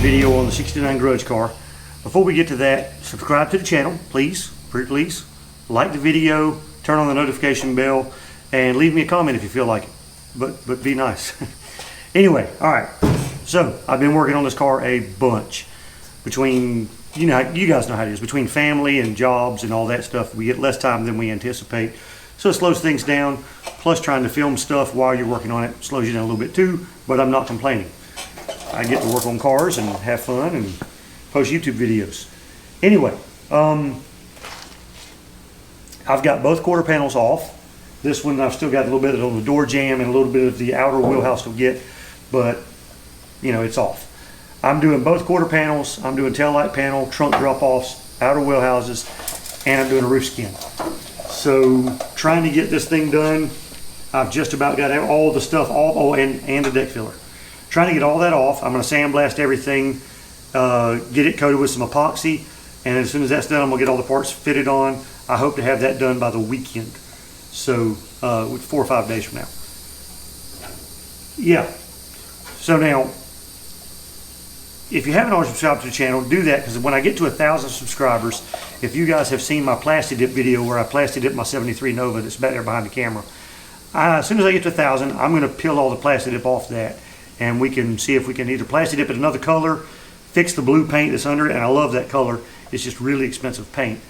video on the 69 Grudge car. Before we get to that, subscribe to the channel, please, pretty please. Like the video, turn on the notification bell, and leave me a comment if you feel like it. But be nice. Anyway, all right. So I've been working on this car a bunch. Between, you guys know how it is, between family and jobs and all that stuff, we get less time than we anticipate. So it slows things down. Plus trying to film stuff while you're working on it slows you down a little bit too, but I'm not complaining. I get to work on cars and have fun and post YouTube videos. Anyway, I've got both quarter panels off. This one I've still got a little bit on the door jamb and a little bit of the outer wheelhouse to get, but it's off. I'm doing both quarter panels. I'm doing tail light panel, trunk drop-offs, outer wheelhouses, and I'm doing a roof skin. So trying to get this thing done. I've just about got all the stuff off, and the deck filler. Trying to get all that off. I'm going to sandblast everything, get it coated with some epoxy, and as soon as that's done, I'm going to get all the parts fitted on. I hope to have that done by the weekend. So 4 or 5 days from now. Yeah. So now, if you haven't already subscribed to the channel, do that, because when I get to 1,000 subscribers, if you guys have seen my plasti dip video where I plasti dip my 73 Nova that's back there behind the camera, as soon as I get to 1,000, I'm going to peel all the plasti dip off that, and we can see if we can either plasti dip it another color, fix the blue paint that's under it, and I love that color. It's just really expensive paint.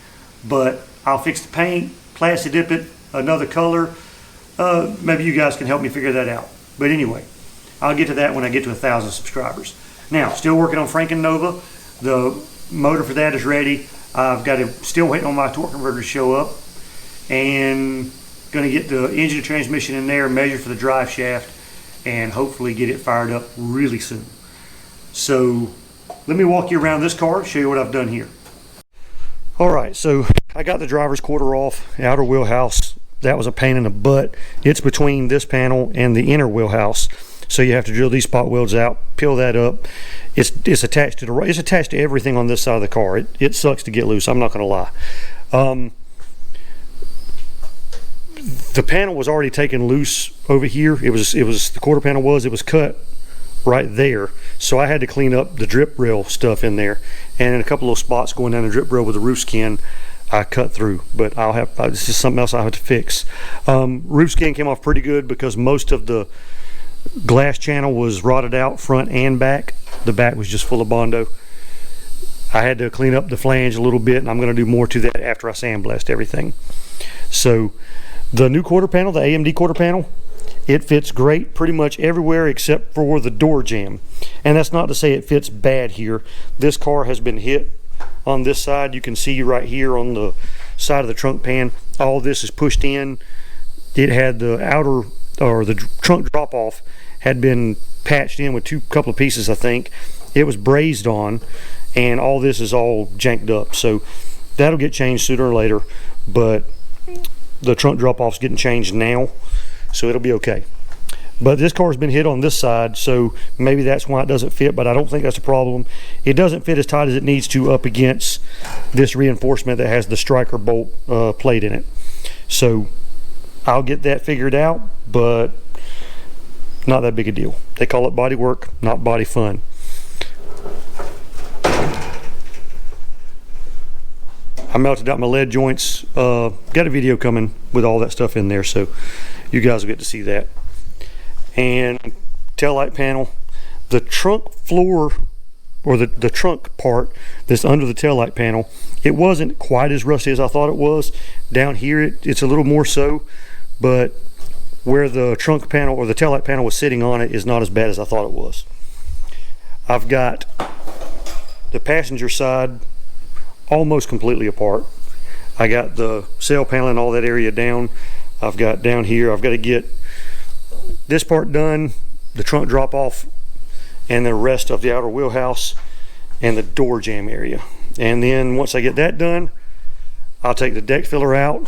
But I'll fix the paint, plasti dip it another color. Maybe you guys can help me figure that out. But anyway, I'll get to that when I get to 1,000 subscribers. Now, still working on Franken Nova. The motor for that is ready. I've got to still waiting on my torque converter to show up, and going to get the engine and transmission in there, measure for the drive shaft, and hopefully get it fired up really soon. So let me walk you around this car, show you what I've done here. All right, so I got the driver's quarter off, outer wheelhouse. That was a pain in the butt. It's between this panel and the inner wheelhouse. So you have to drill these spot welds out, peel that up. It's attached to it's attached to everything on this side of the car. It sucks to get loose, I'm not gonna lie. The panel was already taken loose over here. It was the quarter panel was cut right there. So I had to clean up the drip rail stuff in there, and in a couple of spots going down the drip rail with the roof skin, I cut through. But this is something else I have to fix. Roof skin came off pretty good because most of the glass channel was rotted out front and back. The back was just full of Bondo. I had to clean up the flange a little bit, and I'm going to do more to that after I sandblast everything. So the new quarter panel, the AMD quarter panel, it fits great pretty much everywhere except for the door jamb. And that's not to say it fits bad here. This car has been hit on this side. You can see right here on the side of the trunk pan, all this is pushed in. It had the outer, or the trunk drop off had been patched in with couple of pieces, I think. It was brazed on, and all this is all janked up. So that'll get changed sooner or later, but the trunk drop off's getting changed now, so it'll be okay. But this car's been hit on this side, so maybe that's why it doesn't fit, but I don't think that's a problem. It doesn't fit as tight as it needs to up against this reinforcement that has the striker bolt plate in it. So I'll get that figured out, but not that big a deal. They call it body work, not body fun. I melted out my lead joints. Got a video coming with all that stuff in there, so you guys will get to see that. And taillight panel, the trunk floor, or the trunk part that's under the taillight panel, it wasn't quite as rusty as I thought it was. Down here it's a little more so, but where the trunk panel or the taillight panel was sitting on it is not as bad as I thought it was. I've got the passenger side almost completely apart. I got the sail panel and all that area down. I've got down here, I've got to get this part done, the trunk drop off, and the rest of the outer wheelhouse and the door jamb area. And then once I get that done, I'll take the deck filler out.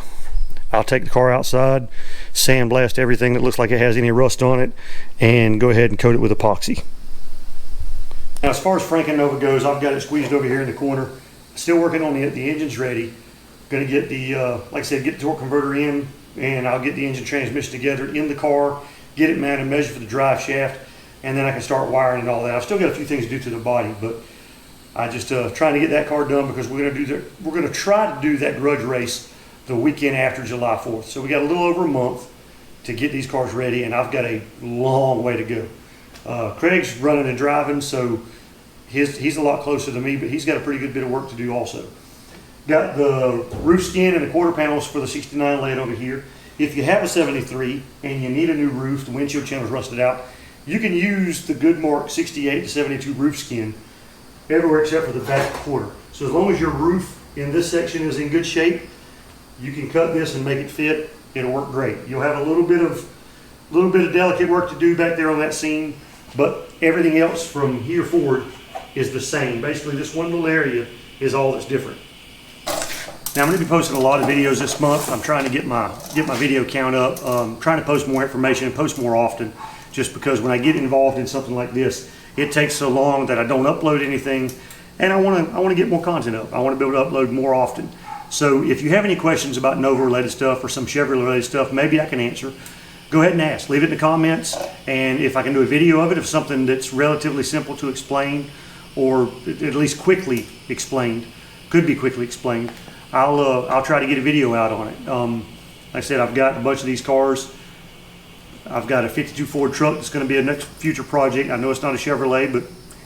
I'll take the car outside, sandblast everything that looks like it has any rust on it, and go ahead and coat it with epoxy. Now, as far as Franken Nova goes, I've got it squeezed over here in the corner. Still working on it. The engine's ready. Going to get the, like I said, get the torque converter in, and I'll get the engine transmission together in the car, get it mounted, measure for the drive shaft. and then I can start wiring and all that. I've still got a few things to do to the body, but I just trying to get that car done because we're going to try to do that Grudge race the weekend after July 4th. So we got a little over a month to get these cars ready, and I've got a long way to go. Craig's running and driving, so he's a lot closer to me, but he's got a pretty good bit of work to do also. Got the roof skin and the quarter panels for the 69 laid over here. If you have a 73 and you need a new roof, the windshield channel's rusted out, you can use the Goodmark 68 to 72 roof skin everywhere except for the back quarter. So as long as your roof in this section is in good shape, you can cut this and make it fit. It'll work great. You'll have a little bit of delicate work to do back there on that seam, but everything else from here forward is the same. Basically, this one little area is all that's different. Now I'm going to be posting a lot of videos this month. I'm trying to get my video count up. Trying to post more information and post more often, just because when I get involved in something like this, it takes so long that I don't upload anything, and I want to get more content up. I want to be able to upload more often. So if you have any questions about Nova related stuff or some Chevy related stuff, maybe I can answer. Go ahead and ask. Leave it in the comments, and if I can do a video of it, of something that's relatively simple to explain, or at least quickly explained, could be quickly explained, I'll try to get a video out on it. Like I said, I've got a bunch of these cars. I've got a 52 Ford truck that's going to be a next future project. I know it's not a Chevrolet, but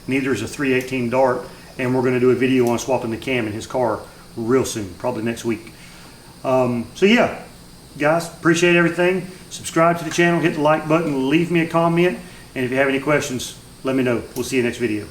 neither is a 318 Dart, and we're going to do a video on swapping the cam in his car real soon, probably next week. So yeah, guys, appreciate everything. Subscribe to the channel, hit the like button, leave me a comment, and if you have any questions, let me know. We'll see you next video.